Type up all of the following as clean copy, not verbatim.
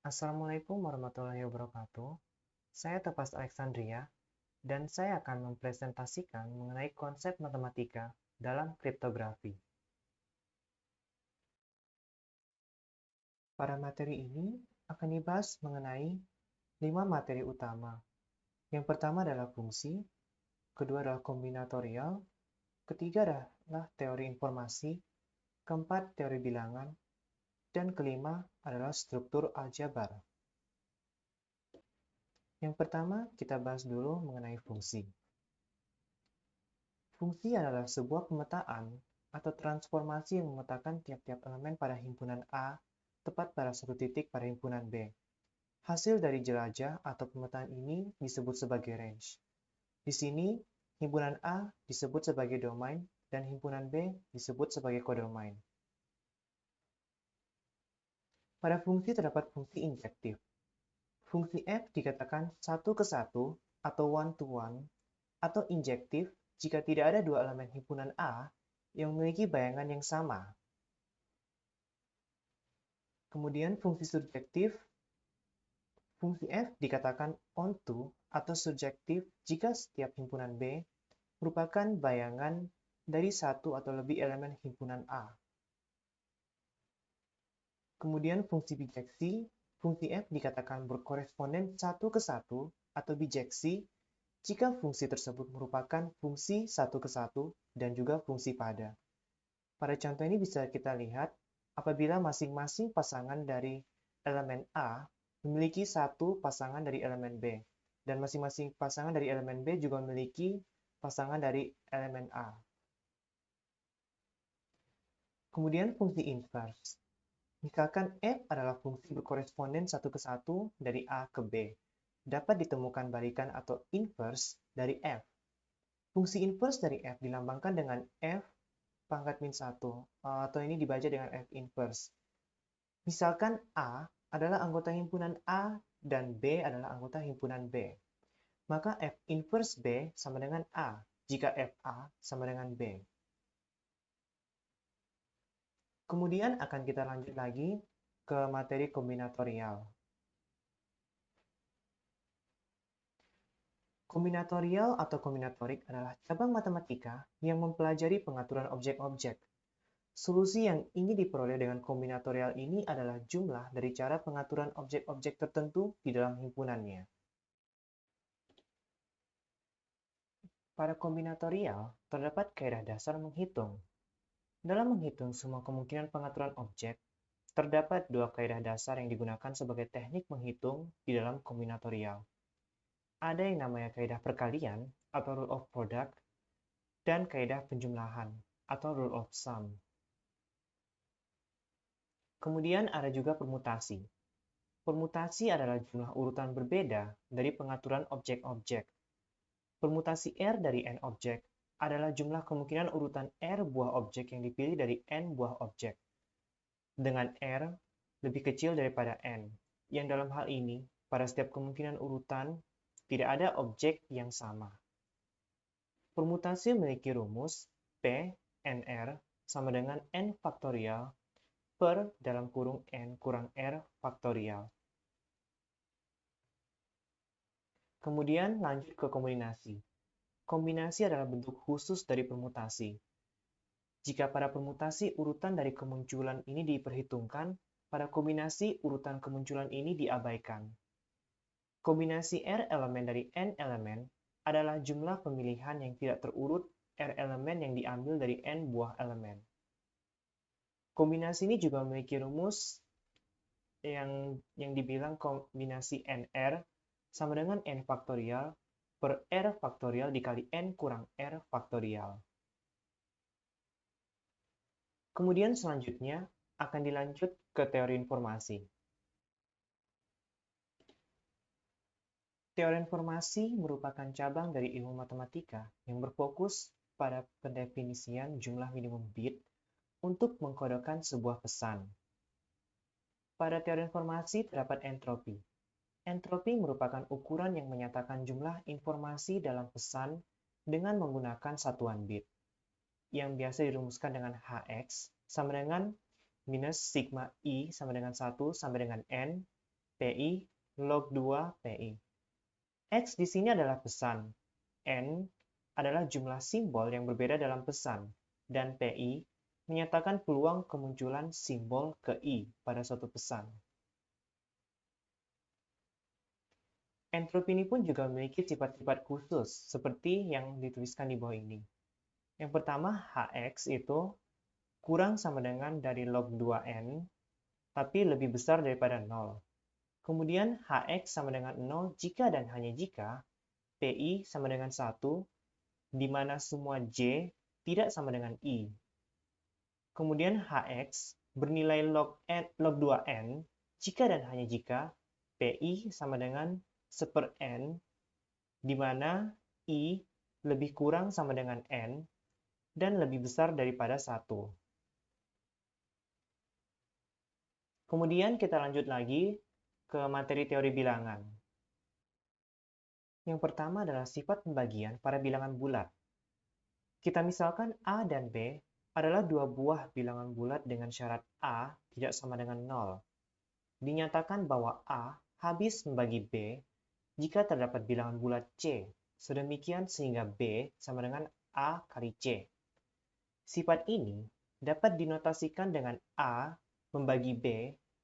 Assalamualaikum warahmatullahi wabarakatuh. Saya Tepas Alexandria, dan saya akan mempresentasikan mengenai konsep matematika dalam kriptografi. Pada materi ini akan dibahas mengenai 5 materi utama. Yang pertama adalah fungsi, kedua adalah kombinatorial, ketiga adalah teori informasi, keempat teori bilangan, dan kelima adalah struktur aljabar. Yang pertama, kita bahas dulu mengenai fungsi. Fungsi adalah sebuah pemetaan atau transformasi yang memetakan tiap-tiap elemen pada himpunan A tepat pada satu titik pada himpunan B. Hasil dari jelajah atau pemetaan ini disebut sebagai range. Di sini, himpunan A disebut sebagai domain dan himpunan B disebut sebagai kodomain. Pada fungsi terdapat fungsi injektif. Fungsi f dikatakan satu ke satu atau one-to-one atau injektif jika tidak ada dua elemen himpunan A yang memiliki bayangan yang sama. Kemudian fungsi surjektif, fungsi f dikatakan onto atau surjektif jika setiap himpunan B merupakan bayangan dari satu atau lebih elemen himpunan A. Kemudian fungsi bijeksi, fungsi f dikatakan berkoresponden satu ke satu atau bijeksi jika fungsi tersebut merupakan fungsi satu ke satu dan juga fungsi pada. Pada contoh ini bisa kita lihat apabila masing-masing pasangan dari elemen A memiliki satu pasangan dari elemen B, dan masing-masing pasangan dari elemen B juga memiliki pasangan dari elemen A. Kemudian fungsi inverse. Misalkan F adalah fungsi berkoresponden satu ke satu dari A ke B. Dapat ditemukan balikan atau inverse dari F. Fungsi inverse dari F dilambangkan dengan F pangkat min 1, atau ini dibaca dengan F inverse. Misalkan A adalah anggota himpunan A dan B adalah anggota himpunan B. Maka F inverse B sama dengan A jika FA sama dengan B. Kemudian akan kita lanjut lagi ke materi kombinatorial. Kombinatorial atau kombinatorik adalah cabang matematika yang mempelajari pengaturan objek-objek. Solusi yang ingin diperoleh dengan kombinatorial ini adalah jumlah dari cara pengaturan objek-objek tertentu di dalam himpunannya. Pada kombinatorial, terdapat kaidah dasar menghitung. Dalam menghitung semua kemungkinan pengaturan objek, terdapat dua kaidah dasar yang digunakan sebagai teknik menghitung di dalam kombinatorial. Ada yang namanya kaidah perkalian atau rule of product dan kaidah penjumlahan atau rule of sum. Kemudian ada juga permutasi. Permutasi adalah jumlah urutan berbeda dari pengaturan objek-objek. Permutasi R dari n objek adalah jumlah kemungkinan urutan R buah objek yang dipilih dari n buah objek, dengan R lebih kecil daripada n, yang dalam hal ini, pada setiap kemungkinan urutan, tidak ada objek yang sama. Permutasi memiliki rumus P nr sama dengan n faktorial per dalam kurung n kurang r faktorial. Kemudian lanjut ke kombinasi. Kombinasi adalah bentuk khusus dari permutasi. Jika pada permutasi urutan dari kemunculan ini diperhitungkan, pada kombinasi urutan kemunculan ini diabaikan. Kombinasi R elemen dari N elemen adalah jumlah pemilihan yang tidak terurut R elemen yang diambil dari N buah elemen. Kombinasi ini juga memiliki rumus yang dibilang kombinasi NR sama dengan N faktorial per R faktorial dikali N kurang R faktorial. Kemudian selanjutnya akan dilanjut ke teori informasi. Teori informasi merupakan cabang dari ilmu matematika yang berfokus pada pendefinisian jumlah minimum bit untuk mengkodekan sebuah pesan. Pada teori informasi terdapat entropi. Entropi merupakan ukuran yang menyatakan jumlah informasi dalam pesan dengan menggunakan satuan bit, yang biasa dirumuskan dengan Hx sama dengan minus sigma I sama dengan 1 sampai dengan N PI log 2 PI. X di sini adalah pesan, N adalah jumlah simbol yang berbeda dalam pesan, dan PI menyatakan peluang kemunculan simbol ke I pada suatu pesan. Entropi ini pun juga memiliki sifat-sifat khusus, seperti yang dituliskan di bawah ini. Yang pertama, Hx itu kurang sama dengan dari log 2N, tapi lebih besar daripada 0. Kemudian, Hx sama dengan 0 jika dan hanya jika PI sama dengan 1, di mana semua J tidak sama dengan I. Kemudian Hx bernilai log 2n jika dan hanya jika PI sama dengan 1/n, di mana I lebih kurang sama dengan n dan lebih besar daripada 1. Kemudian kita lanjut lagi ke materi teori bilangan. Yang pertama adalah sifat pembagian pada bilangan bulat. Kita misalkan A dan B adalah dua buah bilangan bulat dengan syarat A tidak sama dengan 0. Dinyatakan bahwa A habis membagi B jika terdapat bilangan bulat C, sedemikian sehingga B sama dengan A kali C. Sifat ini dapat dinotasikan dengan A membagi B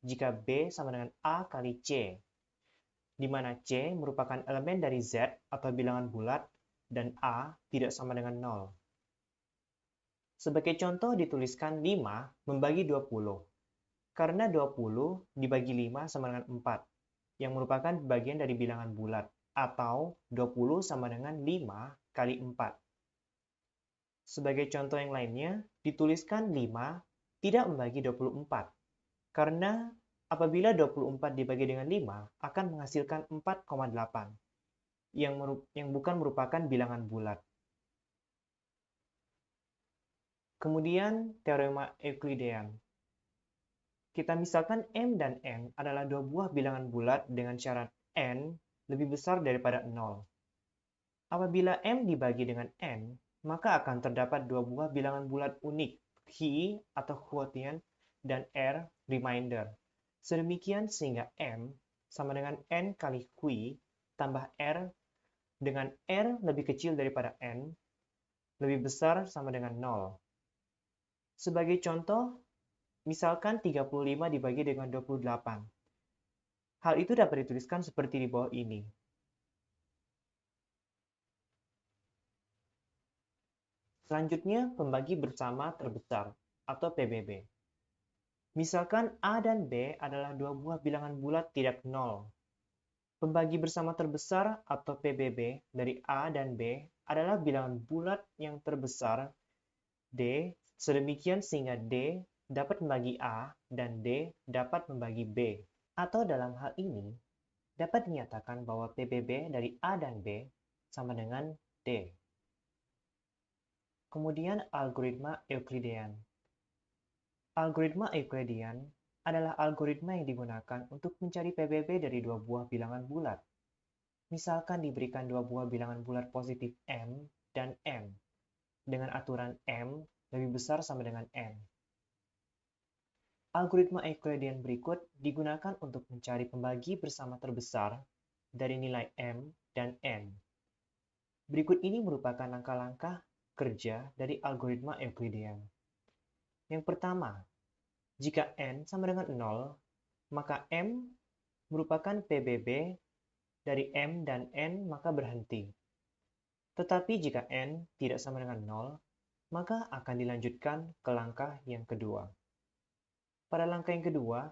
jika B sama dengan A kali C, di mana C merupakan elemen dari Z atau bilangan bulat dan A tidak sama dengan 0. Sebagai contoh dituliskan 5 membagi 20, karena 20 dibagi 5 sama dengan 4, yang merupakan bagian dari bilangan bulat, atau 20 sama dengan 5 kali 4. Sebagai contoh yang lainnya, dituliskan 5 tidak membagi 24, karena apabila 24 dibagi dengan 5 akan menghasilkan 4,8, yang bukan merupakan bilangan bulat. Kemudian, teorema Euklidean. Kita misalkan M dan N adalah dua buah bilangan bulat dengan syarat N lebih besar daripada 0. Apabila M dibagi dengan N, maka akan terdapat dua buah bilangan bulat unik, Qi atau quotient dan R remainder. Sedemikian sehingga M sama dengan N kali Qi tambah R dengan R lebih kecil daripada N, lebih besar sama dengan 0. Sebagai contoh, misalkan 35 dibagi dengan 28. Hal itu dapat dituliskan seperti di bawah ini. Selanjutnya, pembagi bersama terbesar atau PBB. Misalkan A dan B adalah dua buah bilangan bulat tidak 0. Pembagi bersama terbesar atau PBB dari A dan B adalah bilangan bulat yang terbesar D, sedemikian sehingga D dapat membagi A dan D dapat membagi B. Atau dalam hal ini, dapat dinyatakan bahwa PBB dari A dan B sama dengan D. Kemudian algoritma Euklidean. Algoritma Euklidean adalah algoritma yang digunakan untuk mencari PBB dari dua buah bilangan bulat. Misalkan diberikan dua buah bilangan bulat positif M dan N, dengan aturan M lebih besar sama dengan N. Algoritma Euclidean berikut digunakan untuk mencari pembagi bersama terbesar dari nilai M dan N. Berikut ini merupakan langkah-langkah kerja dari algoritma Euclidean. Yang pertama, jika N sama dengan 0, maka M merupakan PBB dari M dan N maka berhenti. Tetapi jika N tidak sama dengan 0, maka akan dilanjutkan ke langkah yang kedua. Pada langkah yang kedua,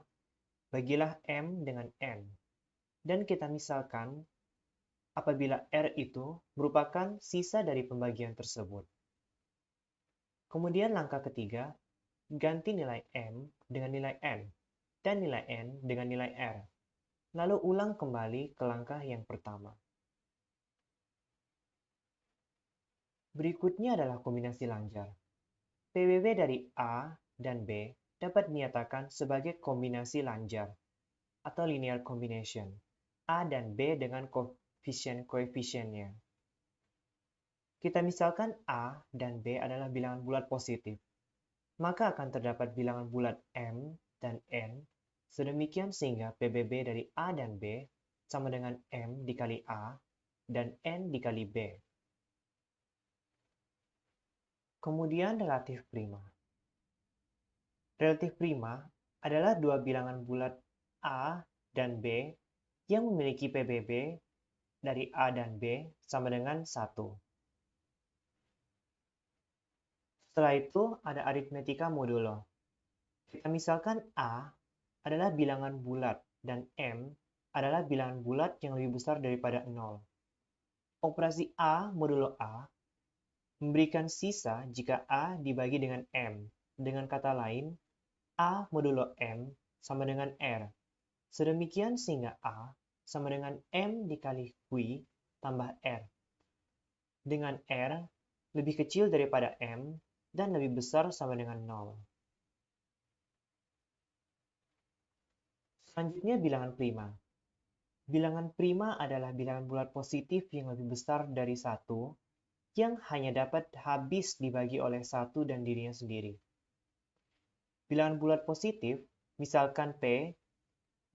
bagilah M dengan N. Dan kita misalkan apabila R itu merupakan sisa dari pembagian tersebut. Kemudian langkah ketiga, ganti nilai M dengan nilai N dan nilai N dengan nilai R. Lalu ulang kembali ke langkah yang pertama. Berikutnya adalah kombinasi lancar. PBB dari A dan B dapat dinyatakan sebagai kombinasi lancar atau linear combination, A dan B dengan koefisien-koefisiennya. Kita misalkan A dan B adalah bilangan bulat positif, maka akan terdapat bilangan bulat M dan N Sedemikian sehingga PBB dari A dan B sama dengan M dikali A dan N dikali B. Kemudian relatif prima. Relatif prima adalah dua bilangan bulat A dan B yang memiliki PBB dari A dan B sama dengan 1. Setelah itu ada aritmetika modulo. Kita misalkan A adalah bilangan bulat dan M adalah bilangan bulat yang lebih besar daripada 0. Operasi A modulo A memberikan sisa jika A dibagi dengan M. Dengan kata lain, A modulo M sama dengan R. Sedemikian sehingga A sama dengan M dikali Q tambah R. Dengan R lebih kecil daripada M dan lebih besar sama dengan 0. Selanjutnya bilangan prima. Bilangan prima adalah bilangan bulat positif yang lebih besar dari 1 yang hanya dapat habis dibagi oleh 1 dan dirinya sendiri. Bilangan bulat positif, misalkan P,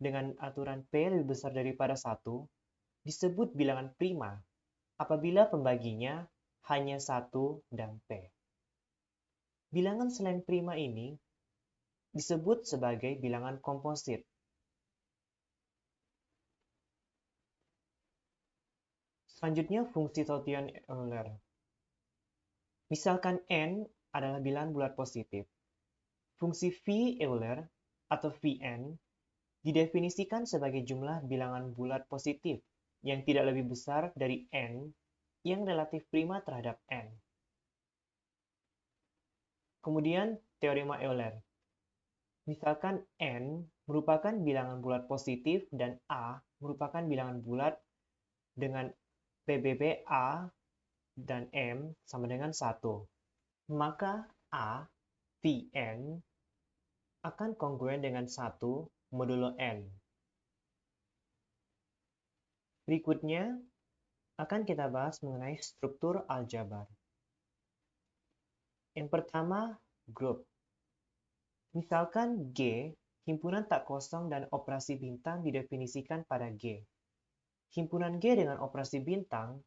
dengan aturan P lebih besar daripada 1, disebut bilangan prima apabila pembaginya hanya 1 dan P. Bilangan selain prima ini disebut sebagai bilangan komposit. Selanjutnya fungsi Taussian-Euler. Misalkan N adalah bilangan bulat positif. Fungsi V Euler atau Vn didefinisikan sebagai jumlah bilangan bulat positif yang tidak lebih besar dari N yang relatif prima terhadap N. Kemudian teorema Euler. Misalkan N merupakan bilangan bulat positif dan A merupakan bilangan bulat dengan PBB A dan M sama dengan 1. Maka A, Vn, akan kongruen dengan 1 modulo N. Berikutnya, akan kita bahas mengenai struktur aljabar. Yang pertama, grup. Misalkan G, himpunan tak kosong dan operasi bintang didefinisikan pada G. Himpunan G dengan operasi bintang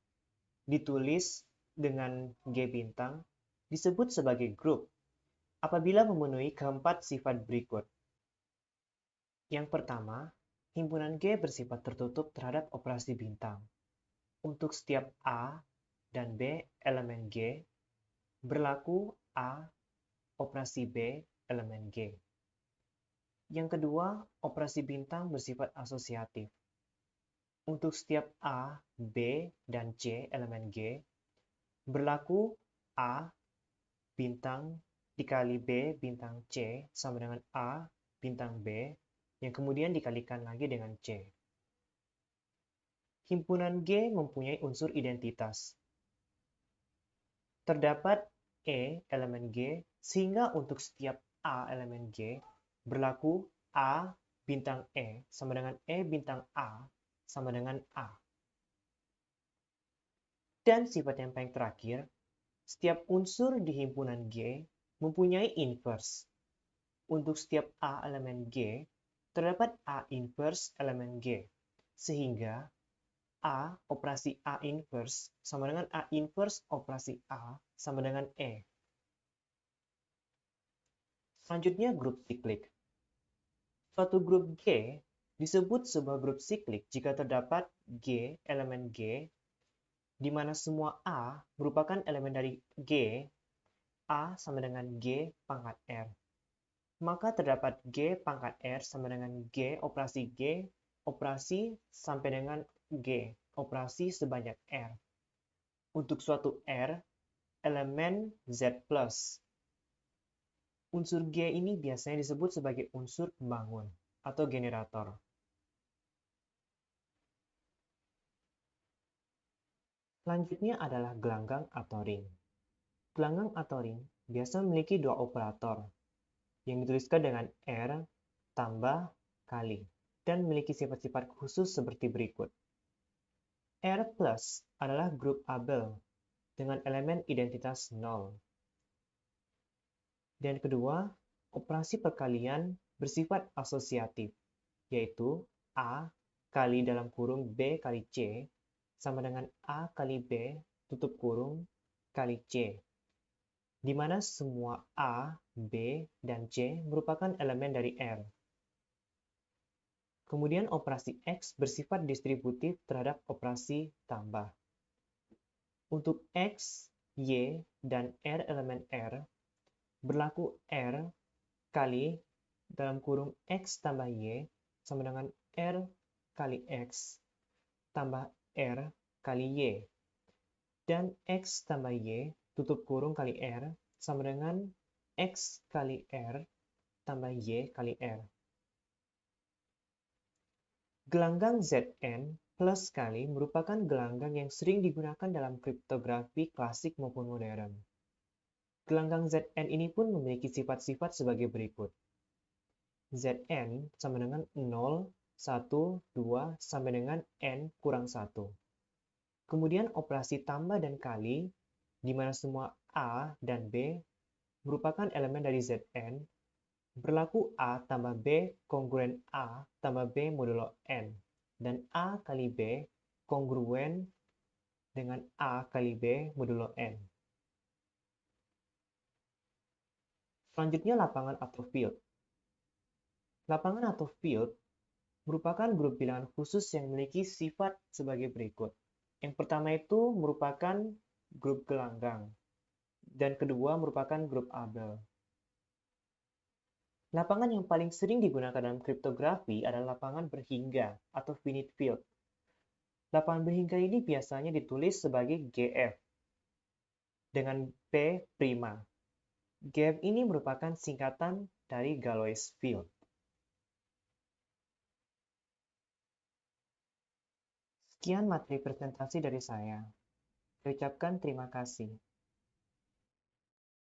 ditulis dengan G bintang disebut sebagai grup apabila memenuhi keempat sifat berikut. Yang pertama, himpunan G bersifat tertutup terhadap operasi bintang. Untuk setiap A dan B elemen G, berlaku A operasi B elemen G. Yang kedua, operasi bintang bersifat asosiatif. Untuk setiap A, B, dan C elemen G, berlaku A bintang dikali B bintang C sama dengan A bintang B, yang kemudian dikalikan lagi dengan C. Himpunan G mempunyai unsur identitas. Terdapat E elemen G, sehingga untuk setiap A elemen G, berlaku A bintang E sama dengan E bintang A sama dengan A. Dan sifat yang paling terakhir, setiap unsur di himpunan G mempunyai inverse. Untuk setiap A elemen G, terdapat A inverse elemen G, sehingga A operasi A inverse sama dengan A inverse operasi A sama dengan E. Selanjutnya grup siklik. Suatu grup G disebut sebuah grup siklik jika terdapat G elemen G di mana semua A merupakan elemen dari G, A sama dengan G pangkat R. Maka terdapat G pangkat R sama dengan G operasi sampai dengan G, operasi sebanyak R. Untuk suatu R, elemen Z+. Unsur G ini biasanya disebut sebagai unsur pembangun atau generator. Selanjutnya adalah gelanggang atau ring. Gelanggang atau ring biasa memiliki dua operator yang dituliskan dengan R tambah kali dan memiliki sifat-sifat khusus seperti berikut. R+ adalah grup Abel dengan elemen identitas 0. Dan kedua, operasi perkalian bersifat asosiatif, yaitu A kali dalam kurung B kali C sama dengan A kali B tutup kurung kali C, di mana semua A, B, dan C merupakan elemen dari R. Kemudian operasi X bersifat distributif terhadap operasi tambah. Untuk X, Y, dan R elemen R, berlaku R kali dalam kurung X tambah Y sama dengan R kali X tambah R kali Y. Dan X tambah Y tutup kurung kali R sama dengan X kali R tambah Y kali R. Gelanggang Zn plus kali merupakan gelanggang yang sering digunakan dalam kriptografi klasik maupun modern. Gelanggang Zn ini pun memiliki sifat-sifat sebagai berikut. Zn sama dengan 0, 1, 2, sampai dengan n kurang 1. Kemudian operasi tambah dan kali, di mana semua A dan B merupakan elemen dari Zn, berlaku A tambah B kongruen A tambah B modulo N, dan A kali B kongruen dengan A kali B modulo N. Selanjutnya lapangan atau field. Lapangan atau field merupakan grup bilangan khusus yang memiliki sifat sebagai berikut. Yang pertama itu merupakan grup gelanggang, dan kedua merupakan grup Abel. Lapangan yang paling sering digunakan dalam kriptografi adalah lapangan berhingga atau finite field. Lapangan berhingga ini biasanya ditulis sebagai GF dengan P'. GF ini merupakan singkatan dari Galois field. Sekian materi presentasi dari saya. Saya ucapkan terima kasih.